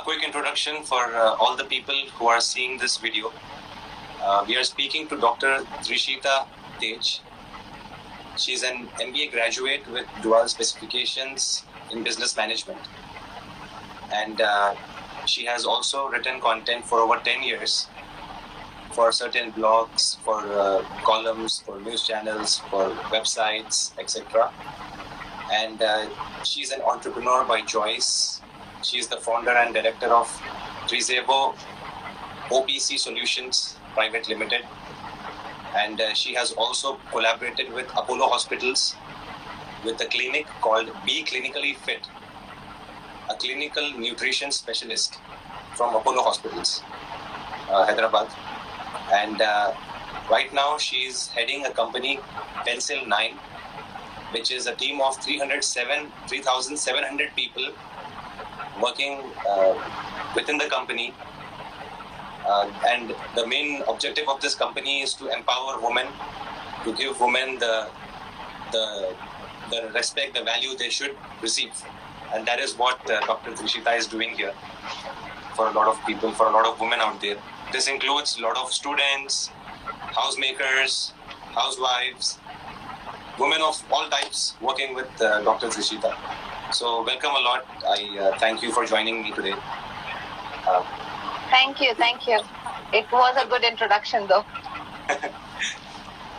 A quick introduction for all the people who are seeing this video. We are speaking to Dr. Trishita Tej. She's an MBA graduate with dual specifications in business management. And she has also written content for over 10 years for certain blogs, for columns, for news channels, for websites, etc. And she's an entrepreneur by choice. She's the founder and director of Trizevo OPC Solutions Private Limited. And she has also collaborated with Apollo Hospitals with a clinic called Be Clinically Fit, a clinical nutrition specialist from Apollo Hospitals, Hyderabad. And right now she's heading a company, Pencil 9, which is a team of 3,700 people working within the company. And the main objective of this company is to empower women, to give women the respect, the value they should receive. And that is what Dr. Trishita is doing here for a lot of people, for a lot of women out there. This includes a lot of students, housemakers, housewives, women of all types working with Dr. Trishita. So welcome a lot. I thank you for joining me today. Thank you. It was a good introduction though.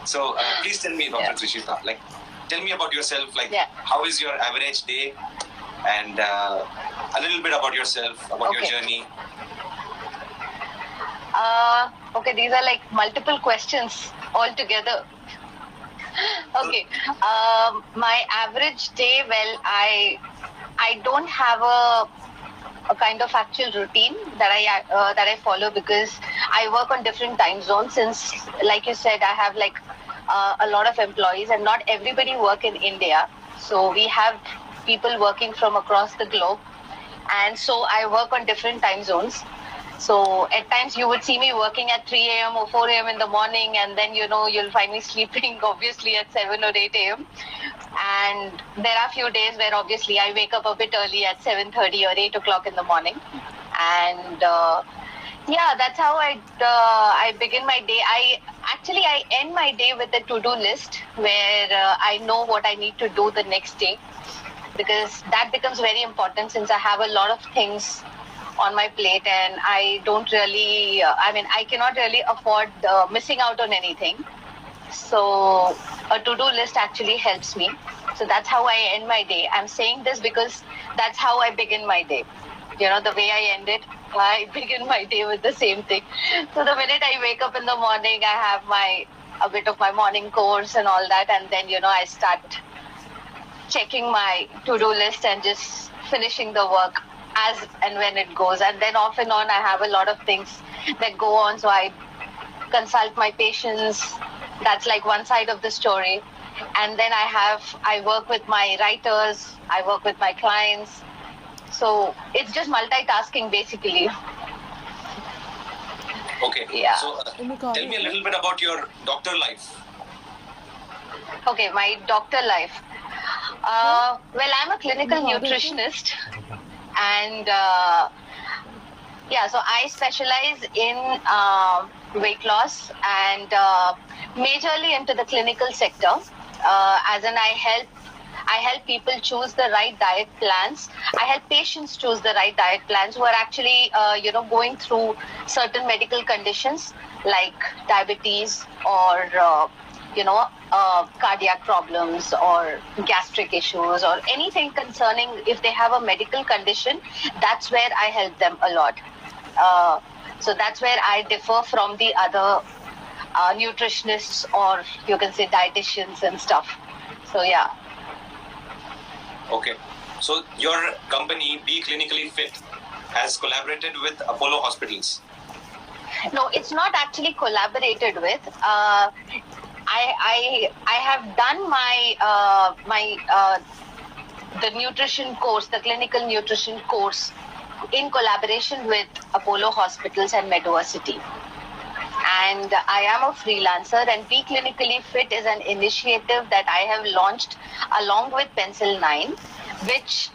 So please tell me, Dr. Trishita, tell me about yourself, how is your average day, and a little bit about yourself, about your journey. Okay, these are multiple questions all together. Okay, my average day, well, I don't have a kind of actual routine that I follow, because I work on different time zones. Since, like you said, I have a lot of employees, and not everybody work in India. So we have people working from across the globe, and so I work on different time zones. So at times you would see me working at 3 a.m. or 4 a.m. in the morning, and then you'll find me sleeping obviously at 7 or 8 a.m. And there are few days where obviously I wake up a bit early at 7:30 or 8 o'clock in the morning. And that's how I begin my day. I end my day with a to-do list where I know what I need to do the next day, because that becomes very important since I have a lot of things on my plate, and I don't really, I cannot really afford missing out on anything. So a to-do list actually helps me. So that's how I end my day. I'm saying this because that's how I begin my day. The way I end it, I begin my day with the same thing. So the minute I wake up in the morning, I have a bit of my morning course and all that. And then, I start checking my to-do list and just finishing the work as and when it goes. And then off and on, I have a lot of things that go on. So I consult my patients. That's one side of the story. And then I work with my writers, I work with my clients. So it's just multitasking basically. Okay. Yeah. So tell me a little bit about your doctor life. Okay, my doctor life. Well, I'm a clinical nutritionist. And so I specialize in weight loss and majorly into the clinical sector. As in, I help people choose the right diet plans. I help patients choose the right diet plans who are actually, going through certain medical conditions like diabetes or cardiac problems or gastric issues or anything concerning. If they have a medical condition, that's where I help them a lot. So that's where I differ from the other nutritionists, or you can say dietitians and stuff. So yeah. Okay. So your company, Be Clinically Fit, has collaborated with Apollo Hospitals. No, it's not actually collaborated with. I have done the nutrition course, the clinical nutrition course, in collaboration with Apollo Hospitals and Medversity. And I am a freelancer, and Be Clinically Fit is an initiative that I have launched along with Pencil 9, which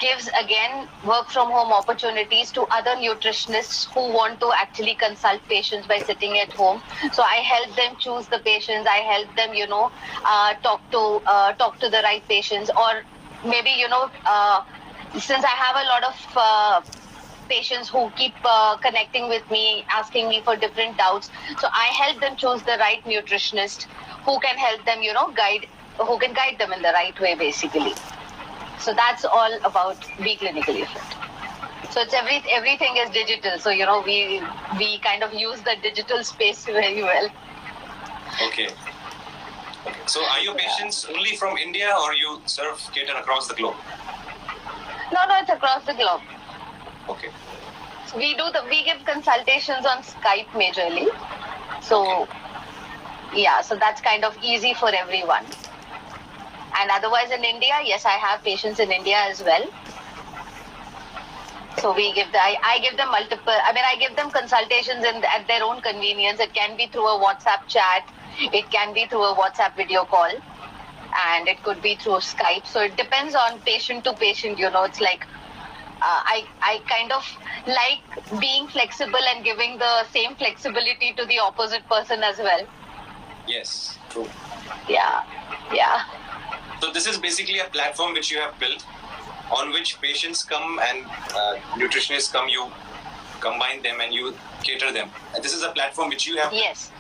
gives again work from home opportunities to other nutritionists who want to actually consult patients by sitting at home. So I help them choose the patients. I help them, talk to the right patients, or maybe since I have a lot of patients who keep connecting with me, asking me for different doubts. So I help them choose the right nutritionist who can help them, who can guide them in the right way, basically. So that's all about Be Clinically Fit. So it's everything is digital. So we kind of use the digital space very well. Okay. So are your patients only from India, or you cater across the globe? No, it's across the globe. Okay. So we give consultations on Skype majorly. So okay. Yeah, so that's kind of easy for everyone. And otherwise in India, yes, I have patients in India as well. So I give them I give them consultations at their own convenience. It can be through a WhatsApp chat. It can be through a WhatsApp video call. And it could be through Skype. So it depends on patient to patient, It's like, I kind of like being flexible and giving the same flexibility to the opposite person as well. Yes, true. Yeah. So this is basically a platform which you have built, on which patients come and nutritionists come, you combine them and you cater them. And this is a platform which you have built, yes,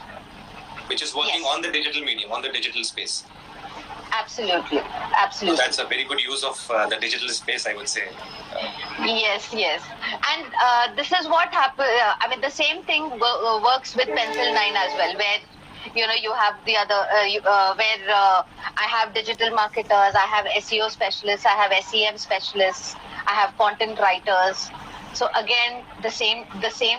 which is working on the digital medium, on the digital space. Absolutely. So that's a very good use of the digital space, I would say. Yes. And this is what happens. The same thing works with Pencil 9 as well, where you have the other where I have digital marketers, I have SEO specialists, I have SEM specialists, I have content writers. So again, the same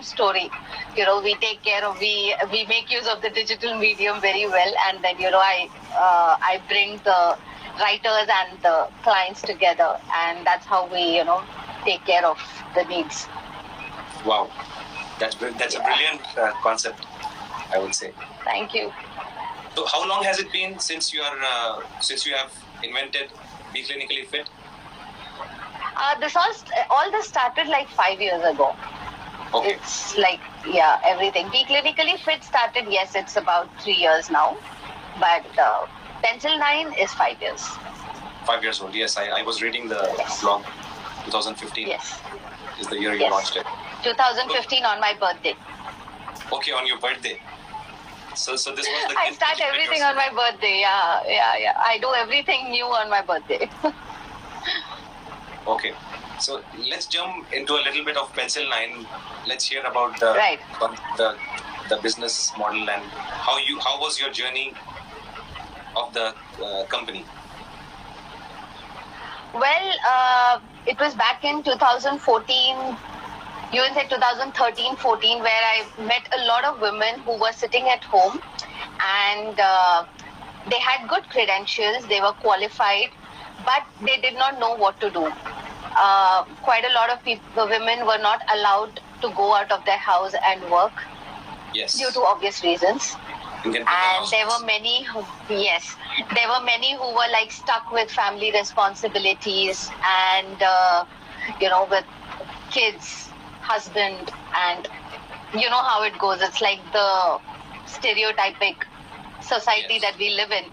story. We take care of we make use of the digital medium very well, and then I bring the writers and the clients together, and that's how we take care of the needs. Wow, that's a brilliant concept, I would say. Thank you. So how long has it been since you have invented Be Clinically Fit? This started like 5 years ago. Okay. It's like, everything. Be Clinically Fit started, yes, it's about 3 years now. But Pencil 9 is 5 years. 5 years old, yes. I was reading the blog. 2015 is the year you launched it. 2015 on my birthday. Okay, on your birthday. So this was the... I start everything on my birthday, yeah. I do everything new on my birthday. Okay, so let's jump into a little bit of Pencil 9. Let's hear about the business model and how was your journey of the company? Well, it was back in 2014, you can say 2013-14, where I met a lot of women who were sitting at home, and they had good credentials, they were qualified, but they did not know what to do. Quite a lot of women were not allowed to go out of their house and work, due to obvious reasons. And there were many who were like stuck with family responsibilities and with kids, husband, and you know how it goes. It's like the stereotypic society that we live in.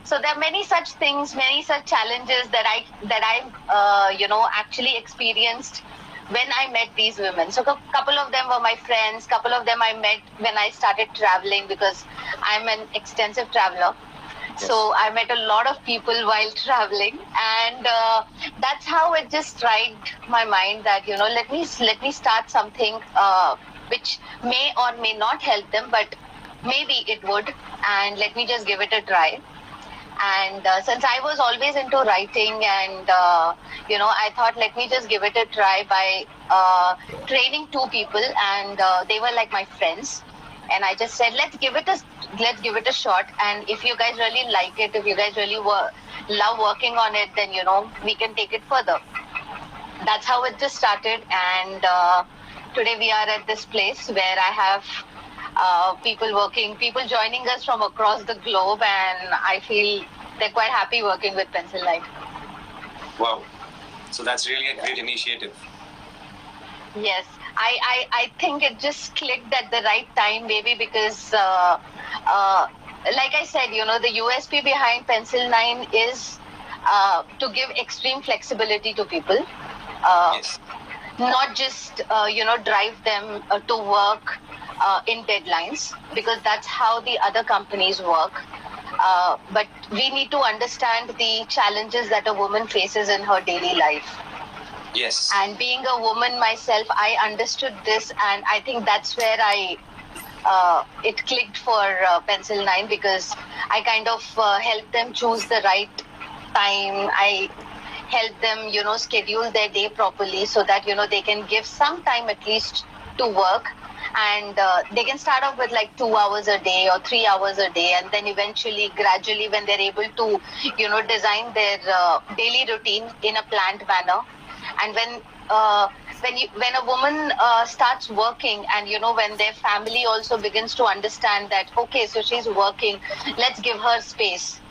So there are many such things, many such challenges that I actually experienced when I met these women. So a couple of them were my friends, couple of them I met when I started traveling, because I'm an extensive traveler. Yes. So I met a lot of people while traveling, and that's how it just striked my mind that let me start something which may or may not help them, but maybe it would, and let me just give it a try. And since I was always into writing, and I thought, let me just give it a try by training 2 people, and they were like my friends. And I just said, let's give it a shot. And if you guys really like it, if you guys really love working on it, then we can take it further. That's how it just started. And today we are at this place where I have people joining us from across the globe, and I feel they're quite happy working with Pencil 9. Wow. So that's really a great initiative. Yes, I think it just clicked at the right time, maybe because, like I said, the USP behind Pencil 9 is to give extreme flexibility to people. Yes. Not just drive them to work in deadlines, because that's how the other companies work, but we need to understand the challenges that a woman faces in her daily life. Yes. And being a woman myself, I understood this, and I think that's where it clicked for Pencil 9, because I kind of helped them choose the right time. I help them, schedule their day properly, so that, they can give some time at least to work. And they can start off with like 2 hours a day or 3 hours a day. And then eventually, gradually, when they're able to, design their daily routine in a planned manner. And when a woman starts working, and, when their family also begins to understand that, okay, so she's working, let's give her space,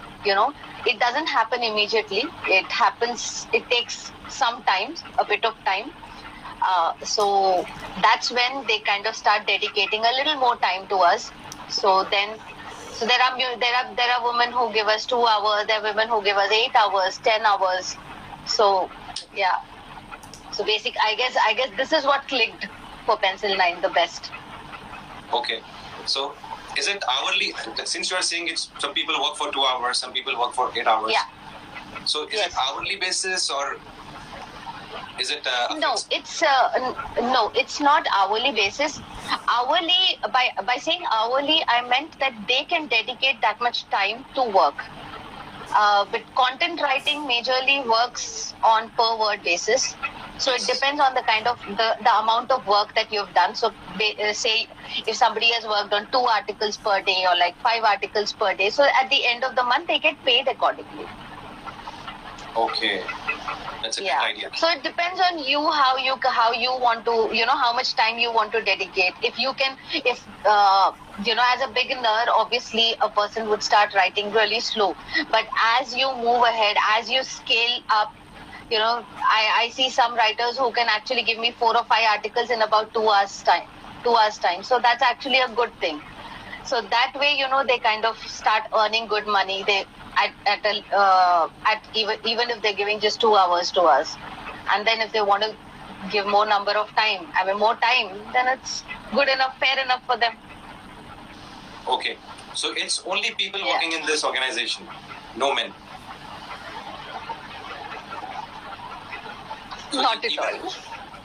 it doesn't happen immediately. It takes some time, a bit of time. So that's when they kind of start dedicating a little more time to us. So there are women who give us 2 hours, there are women who give us 8 hours, 10 hours. So yeah. So I guess this is what clicked for Pencil 9 the best. Okay. So is it hourly? Since you are saying it's some people work for 2 hours, some people work for 8 hours. Yeah. So is it hourly basis, or is it no, it's not hourly basis. Hourly, by saying hourly, I meant that they can dedicate that much time to work. But content writing majorly works on per word basis. So it depends on the kind of the amount of work that you've done. So say if somebody has worked on 2 articles per day or like 5 articles per day, so at the end of the month they get paid accordingly. Okay, that's a good idea. So it depends on you how you want to, how much time you want to dedicate. If as a beginner, obviously a person would start writing really slow. But as you move ahead, as you scale up, I see some writers who can actually give me 4 or 5 articles in about 2 hours time. So that's actually a good thing. So that way, they kind of start earning good money. They even if they're giving just 2 hours to us, and then if they want to give more time, then it's good enough, fair enough for them. Okay, so it's only people working in this organization, no men. So not at all.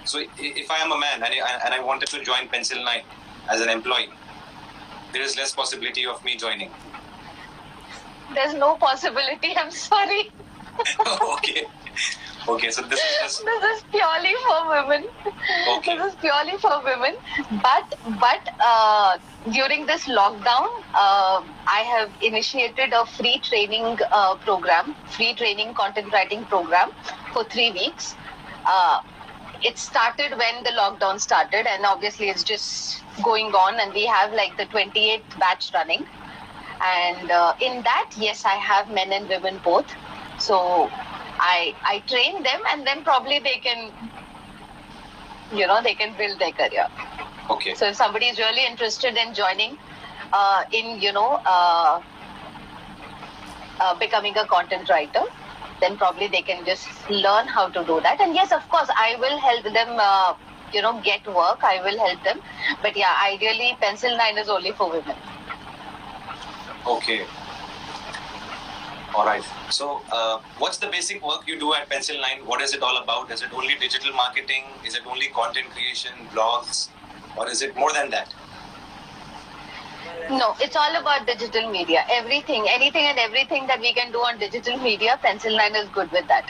So if I am a man and I wanted to join Pencil 9 as an employee, there is less possibility of me joining. There's no possibility. I'm sorry. Okay. So this is purely for women. Okay. This is purely for women. But during this lockdown, I have initiated a free training content writing program for 3 weeks. It started when the lockdown started, and obviously it's just going on, and we have like the 28th batch running. And in that, yes, I have men and women both. So I train them, and then probably they can build their career. Okay. So if somebody is really interested in joining becoming a content writer, then probably they can just learn how to do that. And yes, of course, I will help them, get work. I will help them. But yeah, ideally, Pencil 9 is only for women. Okay. All right. So, what's the basic work you do at Pencil 9? What is it all about? Is it only digital marketing? Is it only content creation, blogs? Or is it more than that? No, it's all about digital media. Anything and everything that we can do on digital media, Pencil 9 is good with that.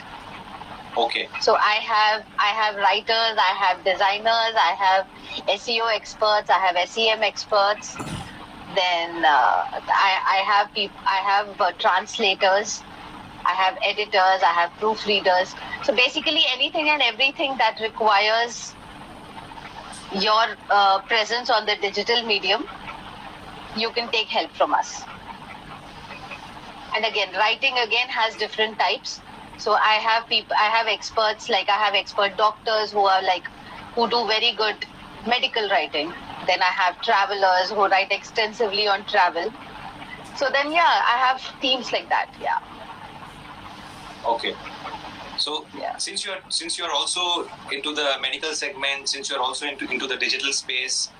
Okay. So I have writers, I have designers, I have SEO experts, I have SEM experts. Then I have translators, I have editors, I have proofreaders. So basically anything and everything that requires your presence on the digital medium, you can take help from us. And again, writing has different types. So I have people, I have experts, like I have expert doctors who are like, who do very good medical writing. Then I have travelers who write extensively on travel. So then, yeah, I have teams like that. Yeah. Okay. So Yeah. since you're also into the medical segment, since you're also into the digital space,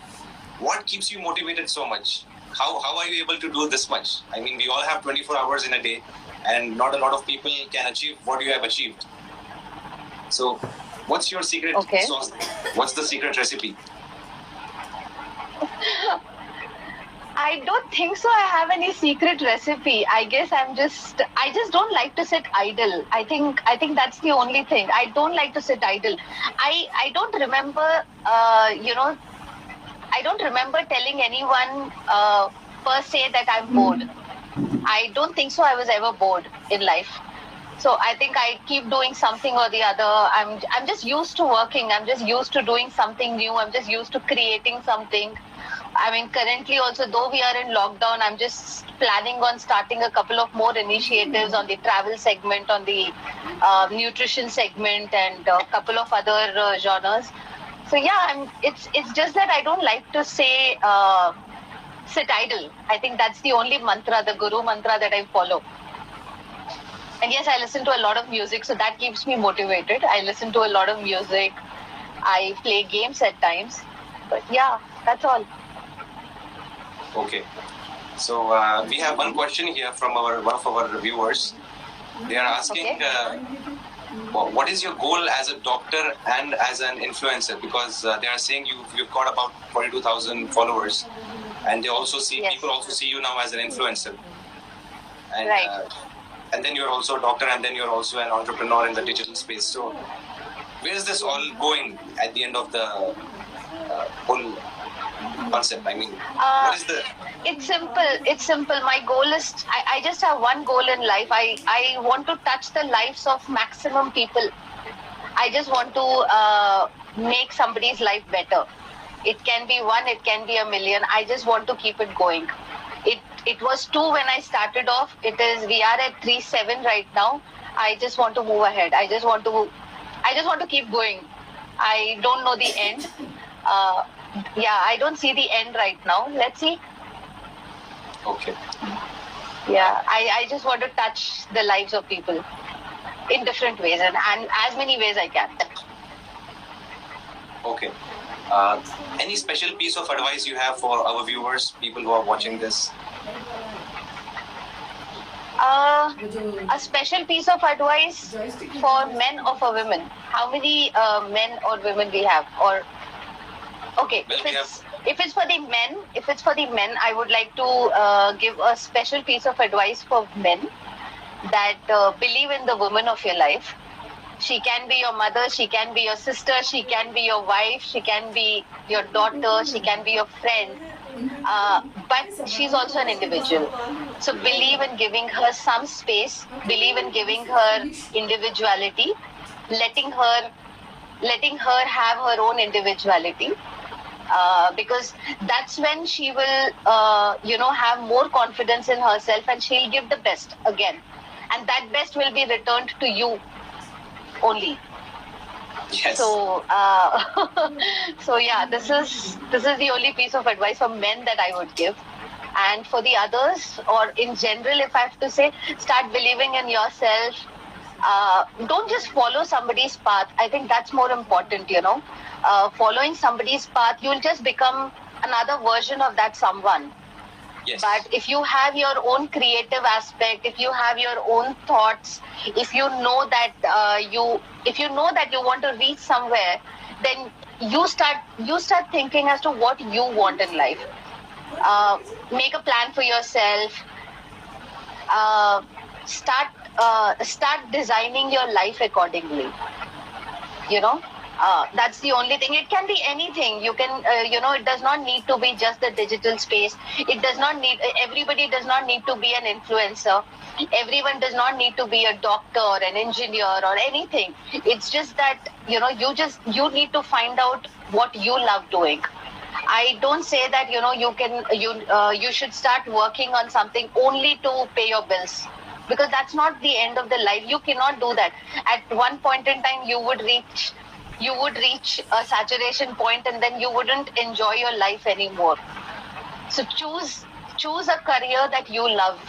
what keeps you motivated so much? How are you able to do this much? I mean, we all have 24 hours in a day, and not a lot of people can achieve what you have achieved. So, what's your secret sauce? What's the secret recipe? I don't think so. I have any secret recipe. I guess I just don't like to sit idle. I think that's the only thing. I don't like to sit idle. I don't remember, I don't remember telling anyone per se that I'm bored. I don't think so. I was ever bored in life. So I think I keep doing something or the other. I'm just used to working. I'm just used to doing something new. I'm just used to creating something. I mean, currently also, though we are in lockdown, I'm just planning on starting a couple of more initiatives on the travel segment, on the nutrition segment, and a couple of other genres. So yeah, it's just that I don't like to say sit idle. I think that's the only mantra, the guru mantra that I follow. And yes, I listen to a lot of music, so that keeps me motivated. I listen to a lot of music. I play games at times. But yeah, that's all. Okay. So we have one question here from one of our viewers. They are asking, what is your goal as a doctor and as an influencer? Because they are saying you've got about 42,000 followers, and they also see people also see you now as an influencer. And, right. And then you're also a doctor, and then you're also an entrepreneur in the digital space. So where is this all going at the end of the whole concept? I mean, what is the... It's simple. My goal is, I just have one goal in life. I want to touch the lives of maximum people. I just want to make somebody's life better. It can be one, it can be a million. I just want to keep it going. It was 2 when I started off. We are at 3.7 right now. I just want to move ahead. I just want to keep going. I don't know the end. I don't see the end right now. Let's see. Okay. Yeah, I just want to touch the lives of people in different ways and as many ways I can. Okay. Any special piece of advice you have for our viewers, people who are watching this? A special piece of advice for men or for women? How many men or women we have? Or okay, well, if it's for the men, I would like to give a special piece of advice for men that believe in the woman of your life. She can be your mother, she can be your sister, she can be your wife, she can be your daughter, she can be your friend. But she's also an individual. So believe in giving her some space, believe in giving her individuality, letting her have her own individuality. Because that's when she will, have more confidence in herself, and she'll give the best again. And that best will be returned to you only. Yes. So, so yeah, this is the only piece of advice for men that I would give. And for the others, or in general, if I have to say, start believing in yourself. Don't just follow somebody's path. I think that's more important, following somebody's path, you'll just become another version of that someone. Yes. But if you have your own creative aspect, if you have your own thoughts, if you know that you want to reach somewhere, then you start thinking as to what you want in life. Make a plan for yourself. Start designing your life accordingly. That's the only thing. It can be anything. You can, it does not need to be just the digital space. Everybody does not need to be an influencer. Everyone does not need to be a doctor or an engineer or anything. It's just that, you need to find out what you love doing. I don't say that, you should start working on something only to pay your bills. because that's not the end of the life. You cannot do that. At one point in time, you would reach a saturation point, and then you wouldn't enjoy your life anymore. So choose a career that you love,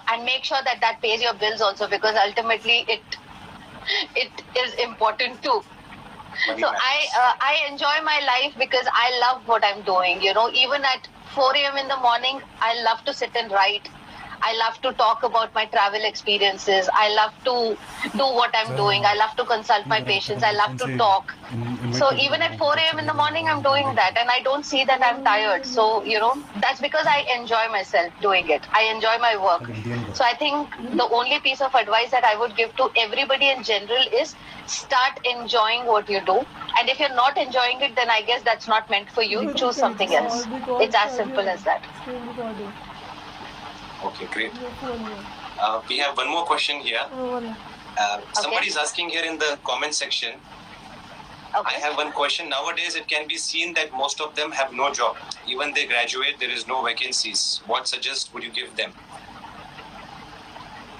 and make sure that pays your bills also, because ultimately it is important too. Money So matters. I enjoy my life because I love what I'm doing. You know, even at 4 a.m. in the morning, I love to sit and write. I love to talk about my travel experiences. I love to do what I'm doing. I love to consult my patients. I love to talk. So even at 4 a.m. in the morning, I'm doing that, and I don't see that I'm tired. So, you know, that's because I enjoy myself doing it. I enjoy my work. So I think the only piece of advice that I would give to everybody in general is start enjoying what you do. And if you're not enjoying it, then I guess that's not meant for you. Choose something else. It's as simple as that. Okay, great. We have one more question here. Somebody's asking here in the comment section. I Okay. have one question. Nowadays, it can be seen that most of them have no job. Even they graduate, there is no vacancies. What suggest would you give them?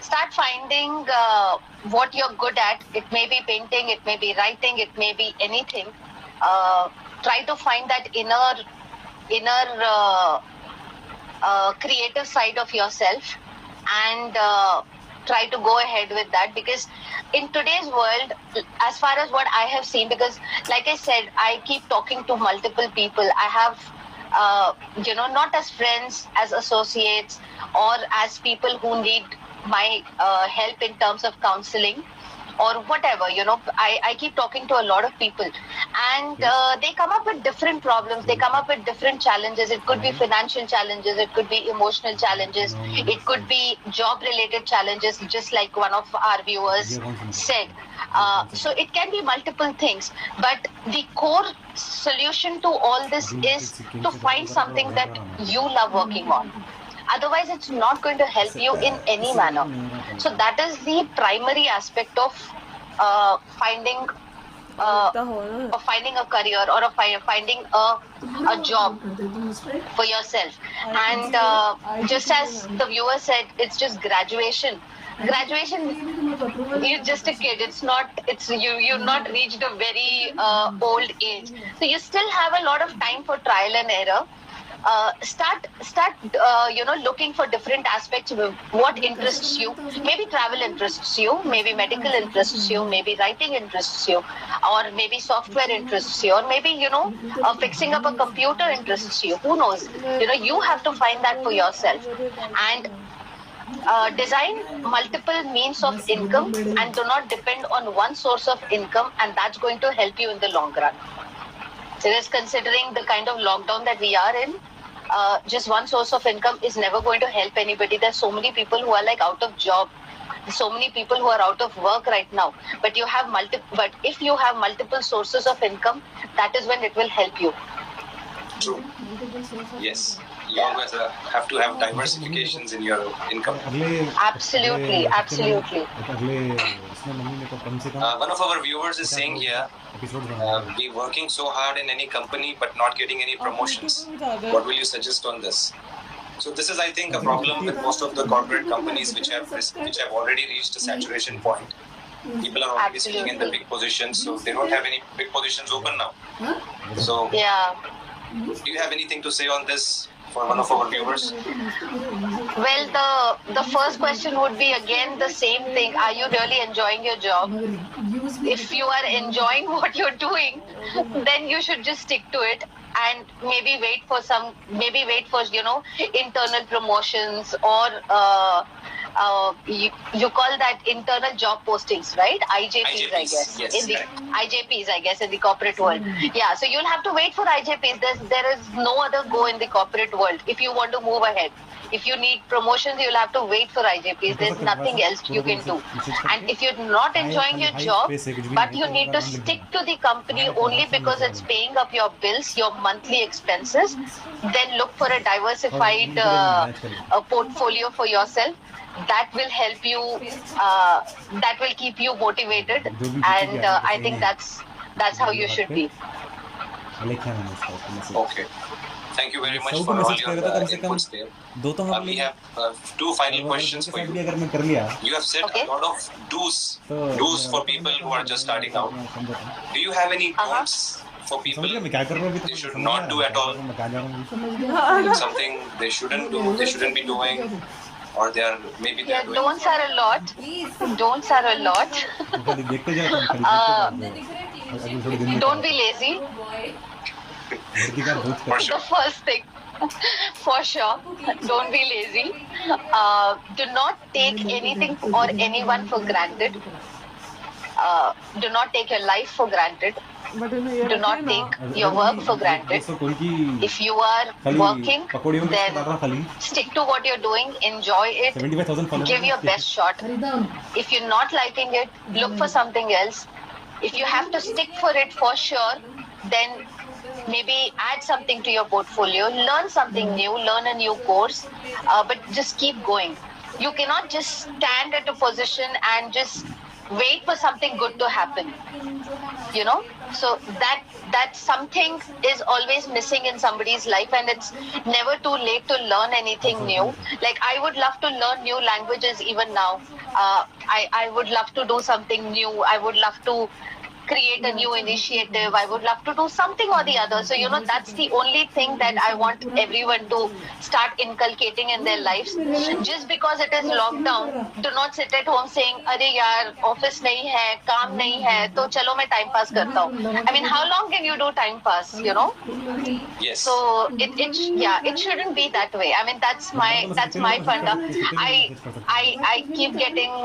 Start finding what you're good at. It may be painting, it may be writing, it may be anything. Try to find that inner creative side of yourself, and try to go ahead with that, because in today's world, as far as what I have seen, because like I said, I keep talking to multiple people. I have not as friends, as associates, or as people who need my help in terms of counseling or whatever. I keep talking to a lot of people, and they come up with different problems. They come up with different challenges. It could be financial challenges, it could be emotional challenges, it could be job related challenges, just like one of our viewers said. So it can be multiple things, but the core solution to all this is to find something that you love working on. Otherwise, it's not going to help you in any manner. So that is the primary aspect of finding a career, or finding a job for yourself. And just as the viewer said, it's just graduation. Graduation, you're just a kid. You've not reached a very old age. So you still have a lot of time for trial and error. Start looking for different aspects of what interests you. Maybe travel interests you, maybe medical interests you, maybe writing interests you, or maybe software interests you, or maybe fixing up a computer interests you. Who knows? You have to find that for yourself, and design multiple means of income, and do not depend on one source of income, and that's going to help you in the long run. So just considering the kind of lockdown that we are in, just one source of income is never going to help anybody. There's so many people who are like out of job. So many people who are out of work right now. But if you have multiple sources of income, that is when it will help you. True. Yes. You always have to have diversifications in your income. Absolutely. One of our viewers is saying here, we working so hard in any company but not getting any promotions. What will you suggest on this? So this is, I think, a problem with most of the corporate companies which have already reached a saturation point. People are already sitting in the big positions, so they don't have any big positions open now. So, Yeah. do you have anything to say on this for one of our viewers? Well, the first question would be again the same thing. Are you really enjoying your job? If you are enjoying what you're doing, then you should just stick to it, and maybe wait for internal promotions, or you call that internal job postings, right? IJPs, I guess. Yes, In the correct. IJPs, I guess, in the corporate world. Yeah, so you'll have to wait for IJPs. There is no other go in the corporate world if you want to move ahead. If you need promotions, you'll have to wait for IJPs. There's nothing else you can do. And if you're not enjoying your job, but you need to stick to the company only because it's paying up your bills, your monthly expenses, then look for a diversified portfolio for yourself. That will help you, that will keep you motivated, and I think that's how you should be. लिखा है मैंने इसका message. Okay. Thank you very much सबको for all message your कर रहा था, कम से कम inputs there. 2 तो हम We have two final questions for के साथ भी you. अगर मैं कर लिया You have said Okay. a lot of do's तो for people who are just starting out. Do you have any don'ts for people समझ गया मैं क्या कर रहा हूँ अभी तो they should समझ not गया do at all? मैं कहाँ जा रहा हूँ Something they shouldn't do, they shouldn't be doing, or they are maybe they Yeah, are doing. don'ts are a lot. Don'ts are a lot. खाली देखते जाओ तुम खाली देखते जाओ अभी थोड़ी दिन में Don't be lazy. भर्ती का बहुत For The sure. first thing, for sure. Don't be lazy. Do not take anything or anyone for granted. Do not take your life for granted. Do not take your work for granted. दोस्तों कोई की If you are खाली working, पकौड़ियों में then डाल रहा खाली stick to what you're doing. Enjoy it. 75,000 followers Give your best shot. If you're not liking it, look for something else. If you have to stick for it for sure, then maybe add something to your portfolio, learn something new, learn a new course, but just keep going. You cannot just stand at a position and just wait for something good to happen. You know, so that something is always missing in somebody's life, and it's never too late to learn anything new. Like I would love to learn new languages even now. I would love to do something new. I would love to create a new initiative. I would love to do something or the other. So, you know, that's the only thing that I want everyone to start inculcating in their lives. Just because it is lockdown, do not sit at home saying, "Arey yaar, office nahi hai, kaam nahi hai, to chalo main time pass karta hu." I mean, how long can you do time pass, you know? Yes. So it shouldn't be that way. I mean, that's my funda. I keep getting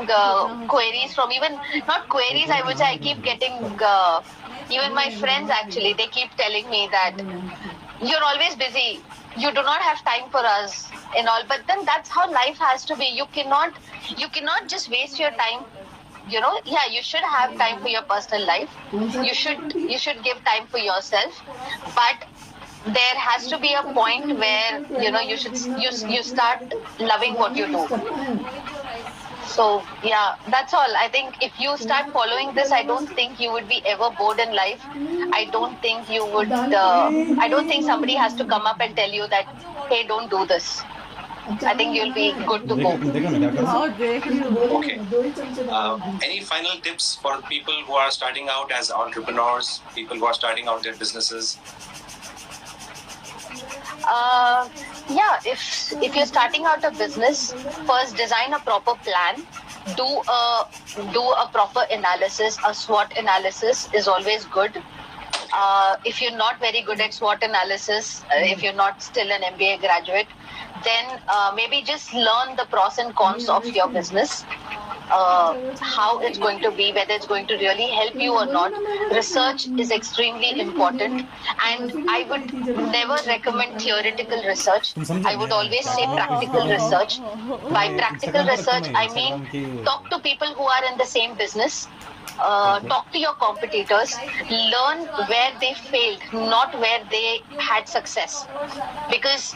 queries from, even not queries, I would say I keep getting even my friends actually, they keep telling me that you're always busy, you do not have time for us and all. But then that's how life has to be. You cannot just waste your time. You know, yeah, you should have time for your personal life. You should give time for yourself, but there has to be a point where, you know, you start loving what you do. So yeah, that's all. I think if you start following this, I don't think you would be ever bored in life. I don't think you would. I don't think somebody has to come up and tell you that, hey, don't do this. I think you'll be good to go. देखा मैं क्या कर रहा हूँ Okay. Any final tips for people who are starting out as entrepreneurs, people who are starting out their businesses? Yeah, if you're starting out a business, first design a proper plan. Do a proper analysis. A SWOT analysis is always good. If you're not very good at SWOT analysis, if you're not still an MBA graduate, then maybe just learn the pros and cons of your business. How it's going to be, whether it's going to really help you or not. Research is extremely important, and I would never recommend theoretical research. I would always say practical research. By practical research, I mean talk to people who are in the same business. Talk to your competitors, learn where they failed, not where they had success, because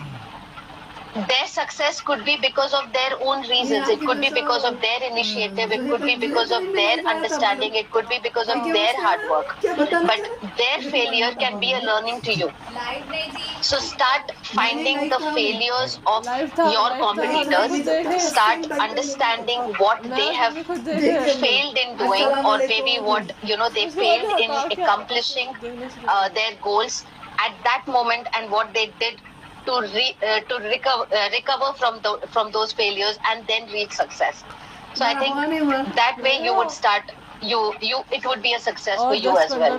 their success could be because of their own reasons. It could be because of their initiative. It could be because of their understanding. It could be because of their hard work. But their failure can be a learning to you. So start finding the failures of your competitors. Start understanding what they have failed in doing, or maybe what, you know, they failed in accomplishing their goals at that moment, and what they did to recover from those failures and then reach success. So I think that way you would start. It would be a success for you as well.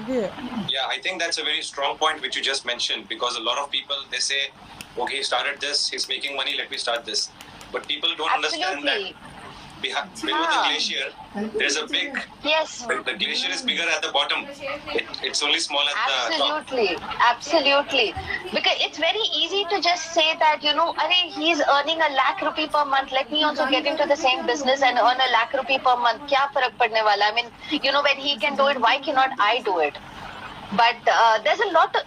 Yeah, I think that's a very strong point which you just mentioned, because a lot of people, they say, okay, he started this, he's making money, let me start this. But people don't understand that below the glacier, there's a big. Yes. The glacier is bigger at the bottom. It's only small at the top. Absolutely. Because it's very easy to just say that, you know, Arey, he's earning ₹1 lakh per month. Let me also get into the same business and earn ₹1 lakh per month. Kya farak padne wala? I mean, you know, when he can do it, why cannot I do it? But there's a lot of,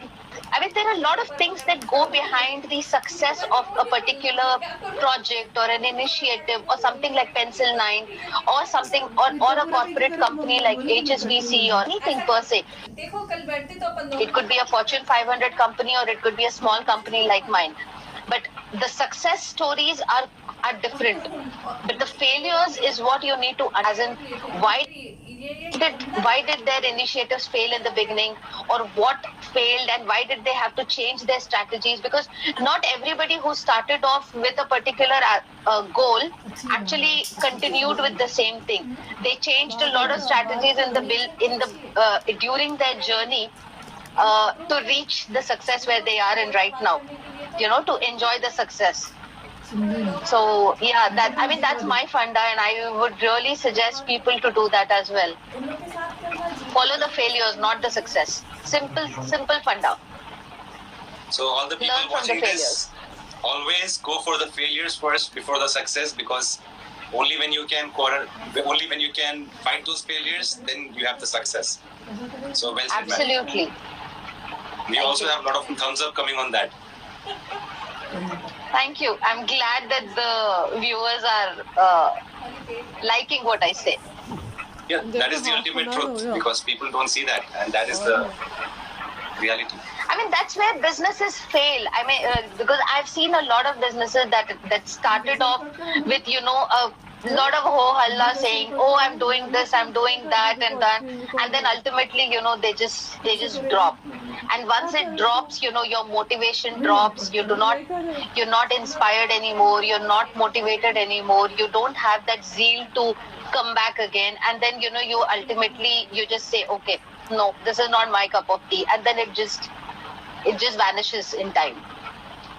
there are a lot of things that go behind the success of a particular project or an initiative or something like Pencil 9 or something or a corporate company like HSBC or anything per se. It could be a Fortune 500 company or it could be a small company like mine. But the success stories are different. But the failures is what you need to understand. Why did their initiatives fail in the beginning, or what failed, and why did they have to change their strategies? Because not everybody who started off with a particular goal actually continued with the same thing. They changed a lot of strategies during their journey to reach the success where they are in right now. To enjoy the success. So yeah, that's my funda, and I would really suggest people to do that as well. Follow the failures, not the success. Simple funda. So all the people watching this, always go for the failures first before the success, because only when you can fight those failures, then you have the success. So well said, absolutely. Man. We also have a lot of thumbs up coming on that. Thank you. I'm glad that the viewers are liking what I say. Yeah, that is the ultimate truth, because people don't see that, and that is the reality. That's where businesses fail. Because I've seen a lot of businesses that started off with a lot of ho-halla saying, oh, I'm doing this, I'm doing that and that, and then ultimately they just drop. And once it drops, your motivation drops. You're not inspired anymore. You're not motivated anymore. You don't have that zeal to come back again. And then you ultimately just say, okay, no, this is not my cup of tea, and then it just vanishes in time.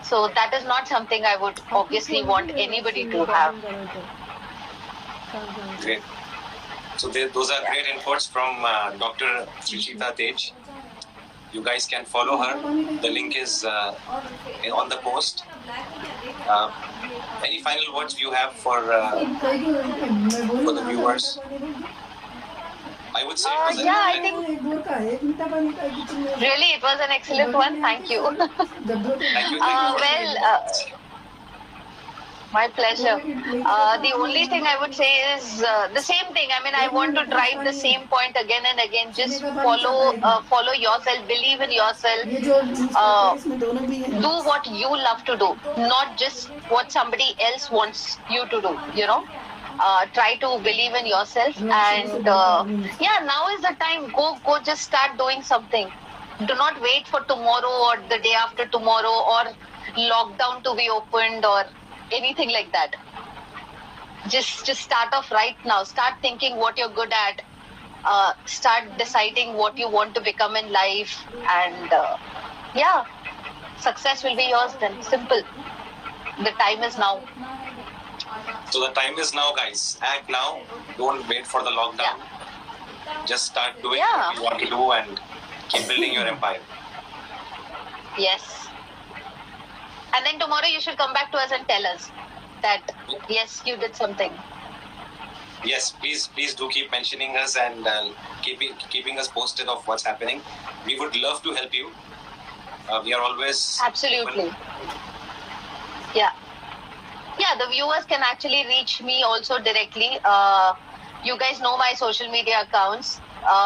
So that is not something I would obviously want anybody to have. Great. So those are great inputs from Dr. Trishita Tej. You guys can follow her. The link is on the post. Any final words you have for the viewers? I would say I think really it was an excellent one. Thank you. Thank you. My pleasure. The only thing I would say is the same thing. I want to drive the same point again and again. Just follow yourself, believe in yourself, do what you love to do, not just what somebody else wants you to do, try to believe in yourself, and now is the time. Go just start doing something. Do not wait for tomorrow or the day after tomorrow or lockdown to be opened or anything like that. Just start off right now. Start thinking what you're good at. Start deciding what you want to become in life, and success will be yours then. Simple. The time is now. So the time is now, guys. Act now. Don't wait for the lockdown. Just start doing what you want to do and keep building your empire. Yes. And then tomorrow you should come back to us and tell us that, yes, you did something. Yes, please do keep mentioning us and keeping us posted of what's happening. We would love to help you. We are always... Absolutely. Yeah, the viewers can actually reach me also directly. You guys know my social media accounts.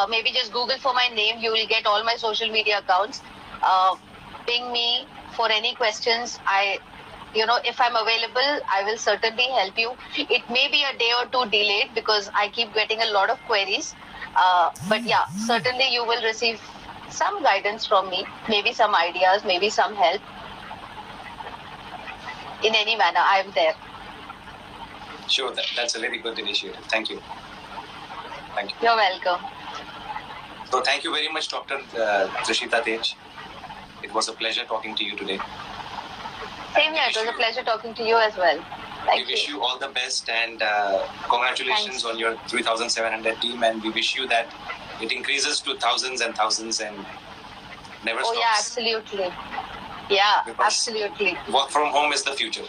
Maybe just Google for my name. You will get all my social media accounts. Ping me for any questions. If I'm available, I will certainly help you. It may be a day or two delayed because I keep getting a lot of queries. But yeah, certainly you will receive some guidance from me, maybe some ideas, maybe some help. In any manner, I am there. Sure, that's a very good initiative. Thank you. Thank you. You're welcome. So thank you very much, Dr. Trishita Tej. It was a pleasure talking to you today. Same here. It was a pleasure talking to you as well. We wish you all the best, and congratulations on your 3,700 team, and we wish you that it increases to thousands and thousands and never stops. Oh yeah, absolutely. Yeah, Because absolutely. Work from home is the future.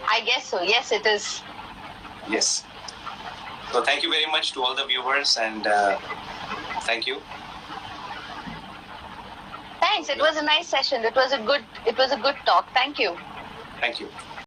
I guess so. Yes, it is. Yes. So thank you very much to all the viewers, and Thank you. Thanks. It was a nice session. It was a good talk. Thank you. Thank you.